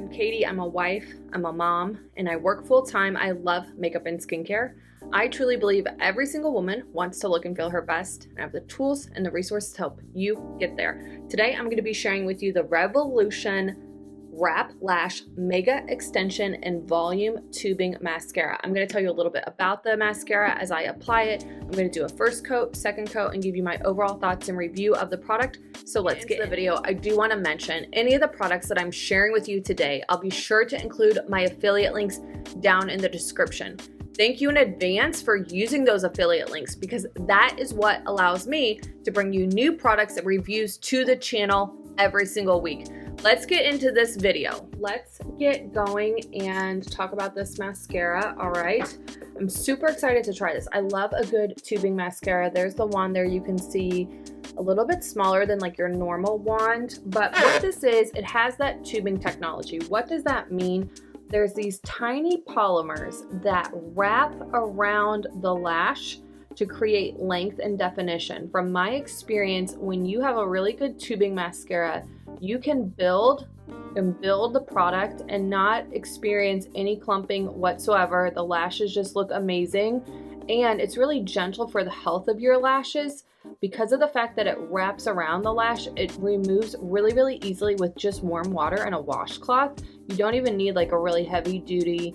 I'm Katie, I'm a wife, I'm a mom, and I work full-time. I love makeup and skincare. I truly believe every single woman wants to look and feel her best and have the tools and the resources to help you get there. Today, I'm going to be sharing with you the Revolution Wrap Lash Mega Extension and Volume Tubing Mascara. I'm going to tell you a little bit about the mascara as I apply it. I'm going to do a first coat, second coat, and give you my overall thoughts and review of the product. So let's get into the video. I do want to mention any of the products that I'm sharing with you today, I'll be sure to include my affiliate links down in the description. Thank you in advance for using those affiliate links because that is what allows me to bring you new products and reviews to the channel every single week. Let's get into this video. Let's get going and talk about this mascara. All right, I'm super excited to try this. I love a good tubing mascara. There's the wand there. You can see a little bit smaller than like your normal wand, but what this is, it has that tubing technology. What does that mean? There's these tiny polymers that wrap around the lash to create length and definition. From my experience, when you have a really good tubing mascara, you can build the product and not experience any clumping whatsoever. The lashes just look amazing, and it's really gentle for the health of your lashes. Because of the fact that it wraps around the lash, it removes really, really easily with just warm water and a washcloth. You don't even need like a really heavy duty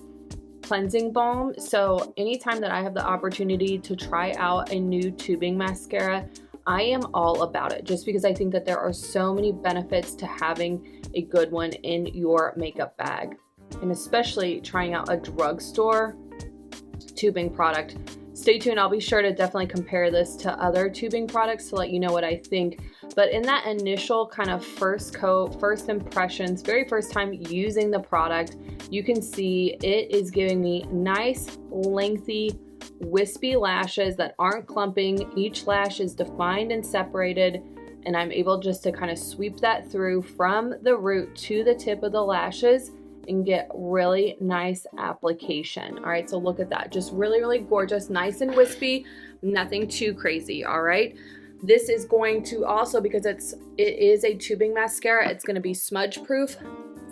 cleansing balm. So anytime that I have the opportunity to try out a new tubing mascara, I am all about it, just because I think that there are so many benefits to having a good one in your makeup bag, and especially trying out a drugstore tubing product. Stay tuned. I'll be sure to definitely compare this to other tubing products to let you know what I think. But in that initial kind of first coat, first impressions, very first time using the product, you can see it is giving me nice, lengthy, wispy lashes that aren't clumping. Each lash is defined and separated, and I'm able just to kind of sweep that through from the root to the tip of the lashes and get really nice application. All right, so look at that. Just really, really gorgeous, nice and wispy, nothing too crazy. All right, this is going to also, because it is a tubing mascara, it's gonna be smudge-proof,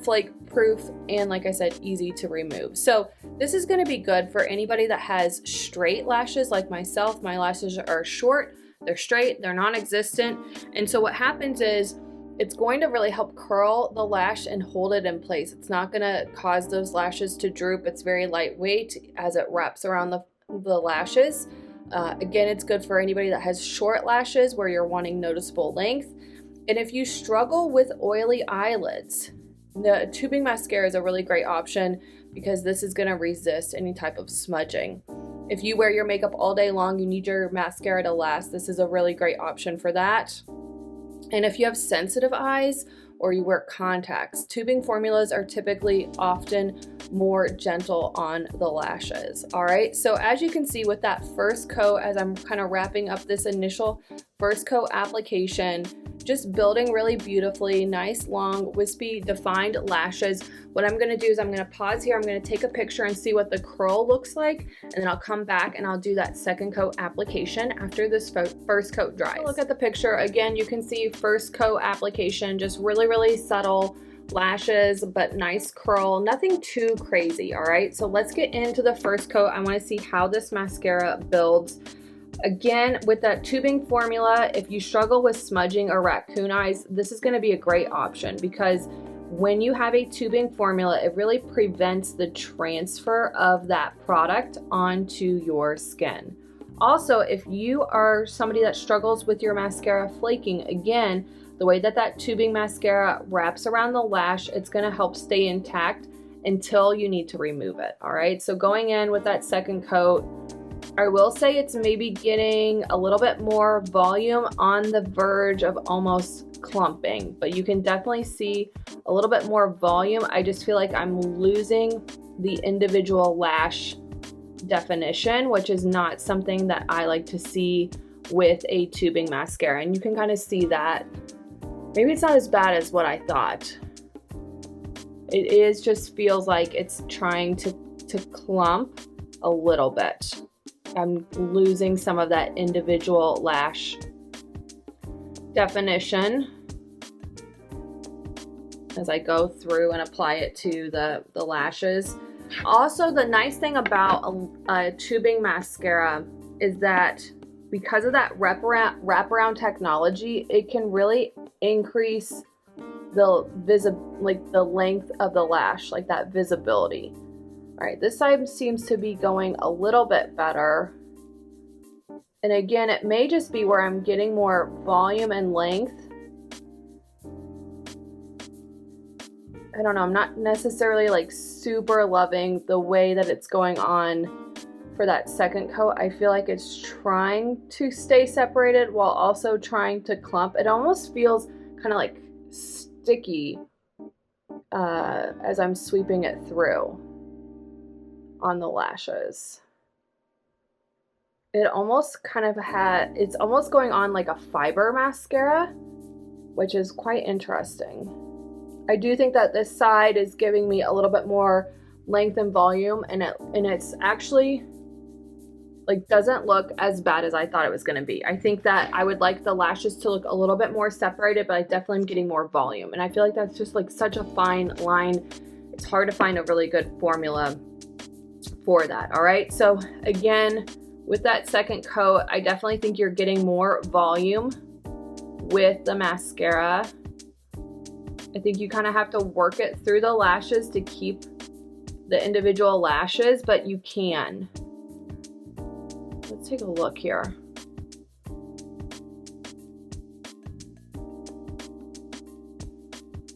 flake-proof, and like I said, easy to remove. So this is gonna be good for anybody that has straight lashes like myself. My lashes are short, they're straight, they're non-existent. And so what happens is, it's going to really help curl the lash and hold it in place. It's not gonna cause those lashes to droop. It's very lightweight as it wraps around the lashes. Again, it's good for anybody that has short lashes where you're wanting noticeable length. And if you struggle with oily eyelids, the tubing mascara is a really great option because this is gonna resist any type of smudging. If you wear your makeup all day long, you need your mascara to last. This is a really great option for that. And if you have sensitive eyes or you wear contacts, tubing formulas are typically often more gentle on the lashes. All right, so as you can see with that first coat, as I'm kind of wrapping up this initial first coat application, just building really beautifully, nice, long, wispy, defined lashes. What I'm gonna do is I'm gonna pause here, I'm gonna take a picture and see what the curl looks like, and then I'll come back and I'll do that second coat application after this first coat dries. Look at the picture. Again, you can see first coat application, just really, really subtle lashes, but nice curl, nothing too crazy. All right, so let's get into the first coat. I wanna see how this mascara builds. Again, with that tubing formula, if you struggle with smudging or raccoon eyes, this is going to be a great option because when you have a tubing formula, it really prevents the transfer of that product onto your skin. Also, if you are somebody that struggles with your mascara flaking, again, the way that that tubing mascara wraps around the lash, it's going to help stay intact until you need to remove it. All right, so going in with that second coat, I will say it's maybe getting a little bit more volume on the verge of almost clumping, but you can definitely see a little bit more volume. I just feel like I'm losing the individual lash definition, which is not something that I like to see with a tubing mascara. And you can kind of see that. Maybe it's not as bad as what I thought. It is just feels like it's trying to clump a little bit. I'm losing some of that individual lash definition. as I go through and apply it to the lashes. Also, the nice thing about a tubing mascara is that because of that wraparound technology, it can really increase the length of the lash, like that visibility. All right, this side seems to be going a little bit better. And again, it may just be where I'm getting more volume and length. I don't know, I'm not necessarily like super loving the way that it's going on for that second coat. I feel like it's trying to stay separated while also trying to clump. It almost feels kind of like sticky as I'm sweeping it through on the lashes. It almost kind of it's almost going on like a fiber mascara, which is quite interesting. I do think that this side is giving me a little bit more length and volume, and it's actually like doesn't look as bad as I thought it was going to be. I think that I would like the lashes to look a little bit more separated, but I definitely am getting more volume, and I feel like that's just like such a fine line. It's hard to find a really good formula for that. All right, so again, with that second coat, I definitely think you're getting more volume with the mascara. I think you kind of have to work it through the lashes to keep the individual lashes, but you can. Let's take a look here.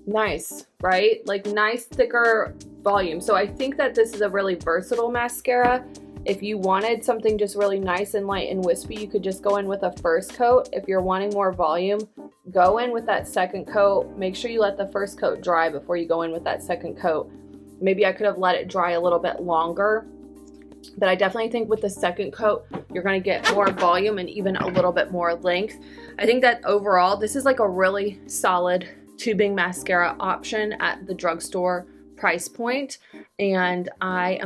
Nice, right? Like nice thicker volume. So I think that this is a really versatile mascara. If you wanted something just really nice and light and wispy, you could just go in with a first coat. If you're wanting more volume, go in with that second coat. Make sure you let the first coat dry before you go in with that second coat. Maybe I could have let it dry a little bit longer, but I definitely think with the second coat, you're going to get more volume and even a little bit more length. I think that overall, this is like a really solid tubing mascara option at the drugstore price point, and I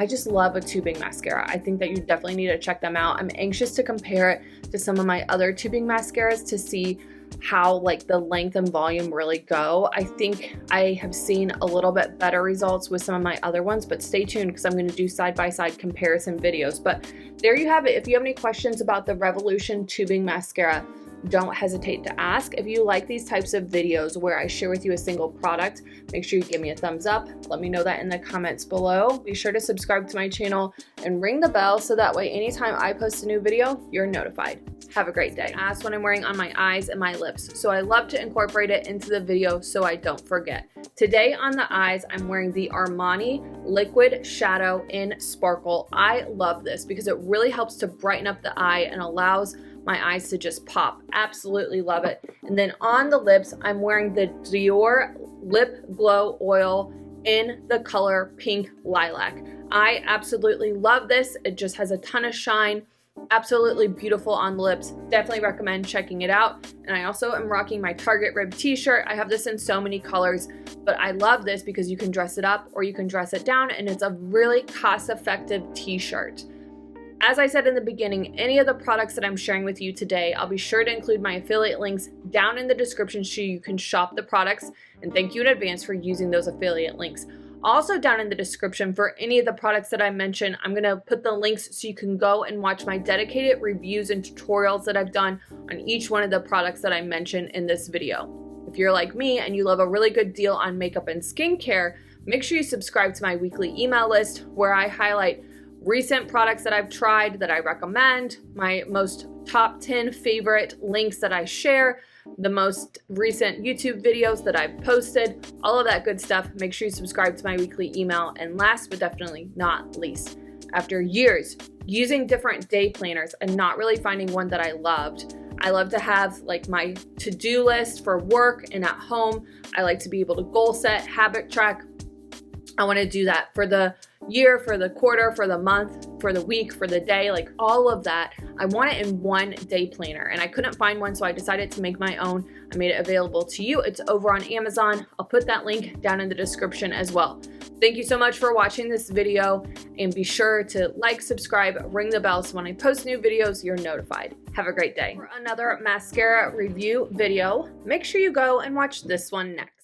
just love a tubing mascara. I think that you definitely need to check them out. I'm anxious to compare it to some of my other tubing mascaras to see how like the length and volume really go. I think I have seen a little bit better results with some of my other ones, but stay tuned because I'm going to do side-by-side comparison videos. But there you have it. If you have any questions about the Revolution tubing mascara, don't hesitate to ask. If you like these types of videos where I share with you a single product, make sure you give me a thumbs up. Let me know that in the comments below. Be sure to subscribe to my channel and ring the bell so that way anytime I post a new video, you're notified. Have a great day. That's what I'm wearing on my eyes and my lips, so I love to incorporate it into the video so I don't forget. Today on the eyes, I'm wearing the Armani Liquid Shadow in Sparkle. I love this because it really helps to brighten up the eye and allows my eyes to just pop. Absolutely love it. And then on the lips, I'm wearing the Dior Lip Glow Oil in the color Pink Lilac. I absolutely love this. It just has a ton of shine. Absolutely beautiful on the lips. Definitely recommend checking it out. And I also am rocking my Target Rib t-shirt. I have this in so many colors, but I love this because you can dress it up or you can dress it down, and it's a really cost-effective t-shirt. As I said in the beginning, any of the products that I'm sharing with you today, I'll be sure to include my affiliate links down in the description so you can shop the products, and thank you in advance for using those affiliate links. Also down in the description for any of the products that I mentioned, I'm going to put the links so you can go and watch my dedicated reviews and tutorials that I've done on each one of the products that I mentioned in this video. If you're like me and you love a really good deal on makeup and skincare, make sure you subscribe to my weekly email list where I highlight recent products that I've tried that I recommend, my most top 10 favorite links that I share, the most recent YouTube videos that I've posted, all of that good stuff. Make sure you subscribe to my weekly email. And last but definitely not least, after years using different day planners and not really finding one that I loved, I love to have like my to-do list for work and at home. I like to be able to goal set, habit track. I want to do that for the year, for the quarter, for the month, for the week, for the day, like all of that. I want it in one day planner, and I couldn't find one, so I decided to make my own. I made it available to you. It's over on Amazon. I'll put that link down in the description as well. Thank you so much for watching this video, and be sure to like, subscribe, ring the bell so when I post new videos, you're notified. Have a great day. For another mascara review video, make sure you go and watch this one next.